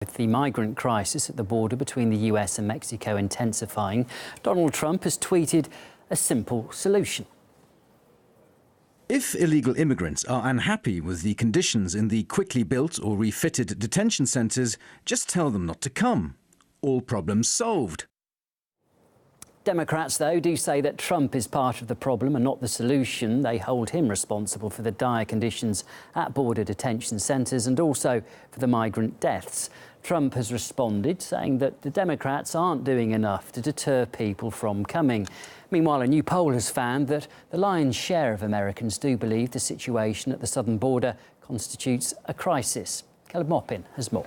With the migrant crisis at the border between the US and Mexico intensifying, Donald Trump has tweeted a simple solution. If illegal immigrants are unhappy with the conditions in the quickly built or refitted detention centres, just tell them not to come. All problems solved. Democrats, though, do say that Trump is part of the problem and not the solution. They hold him responsible for the dire conditions at border detention centres and also for the migrant deaths. Trump has responded, saying that the Democrats aren't doing enough to deter people from coming. Meanwhile, a new poll has found that the lion's share of Americans do believe the situation at the southern border constitutes a crisis. Caleb Moppin has more.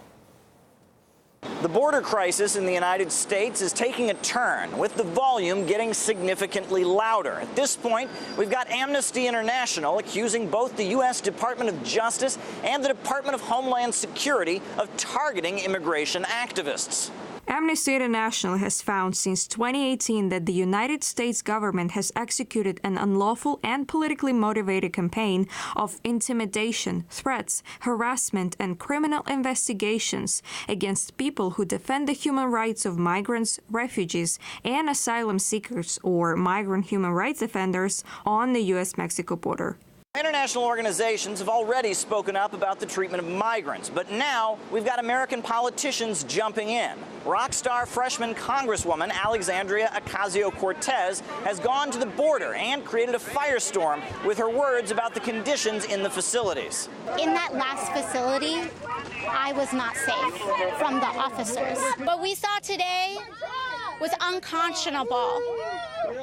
The border crisis in the United States is taking a turn, with the volume getting significantly louder. At this point, we've got Amnesty International accusing both the U.S. Department of Justice and the Department of Homeland Security of targeting immigration activists. Amnesty International has found since 2018 that the United States government has executed an unlawful and politically motivated campaign of intimidation, threats, harassment, and criminal investigations against people who defend the human rights of migrants, refugees, and asylum seekers or migrant human rights defenders on the U.S.-Mexico border. International organizations have already spoken up about the treatment of migrants, but now we've got American politicians jumping in. Rock star freshman Congresswoman Alexandria Ocasio-Cortez has gone to the border and created a firestorm with her words about the conditions in the facilities. In that last facility, I was not safe from the officers. What we saw today was unconscionable.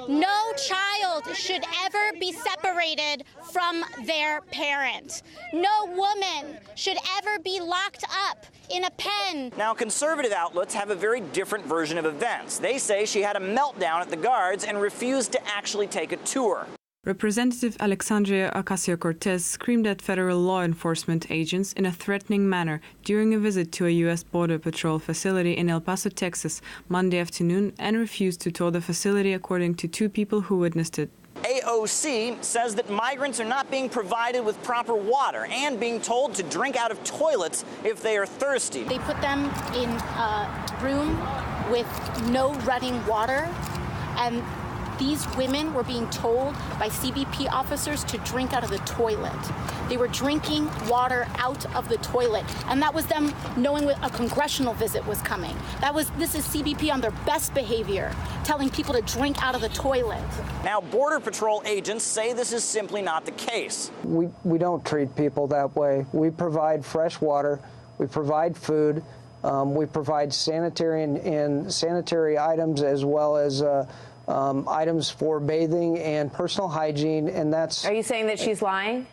No child should ever be separated from their parent. No woman should ever be locked up in a pen. Now, conservative outlets have a very different version of events. They say she had a meltdown at the guards and refused to actually take a tour. Representative Alexandria Ocasio-Cortez screamed at federal law enforcement agents in a threatening manner during a visit to a U.S. Border Patrol facility in El Paso, Texas, Monday afternoon, and refused to tour the facility, according to two people who witnessed it. AOC says that migrants are not being provided with proper water and being told to drink out of toilets if they are thirsty. They put them in a room with no running water, and these women were being told by CBP officers to drink out of the toilet. They were drinking water out of the toilet, and that was them knowing a congressional visit was coming. This is CBP on their best behavior, telling people to drink out of the toilet. Now, Border Patrol agents say this is simply not the case. We don't treat people that way. We provide fresh water, we provide food, we provide sanitary items as well as items for bathing and personal hygiene, and that's... Are you saying that she's lying?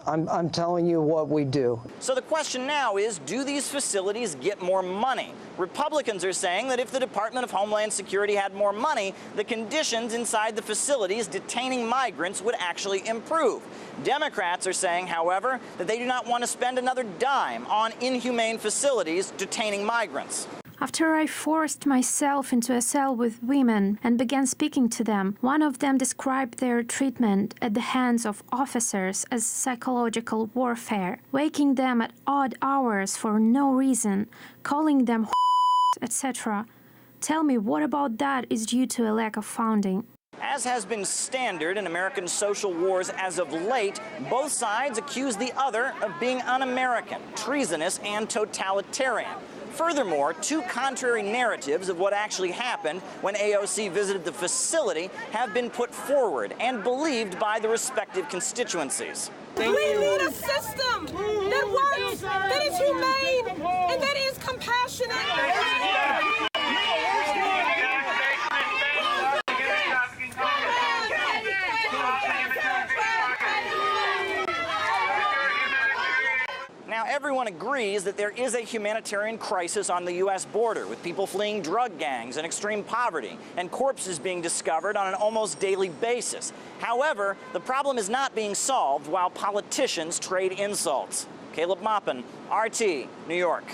I'm telling you what we do. So the question now is, do these facilities get more money? Republicans are saying that if the Department of Homeland Security had more money, the conditions inside the facilities detaining migrants would actually improve. Democrats are saying, however, that they do not want to spend another dime on inhumane facilities detaining migrants. After I forced myself into a cell with women and began speaking to them, one of them described their treatment at the hands of officers as psychological warfare, waking them at odd hours for no reason, calling them etc. Tell me, what about that is due to a lack of funding? As has been standard in American social wars as of late, both sides accuse the other of being un-American, treasonous, and totalitarian. Furthermore, two contrary narratives of what actually happened when AOC visited the facility have been put forward and believed by the respective constituencies. We need a system that works, that is humane, and that is compassionate. Now, everyone agrees that there is a humanitarian crisis on the U.S. border, with people fleeing drug gangs and extreme poverty, and corpses being discovered on an almost daily basis. However, the problem is not being solved while politicians trade insults. Caleb Moppin, RT, New York.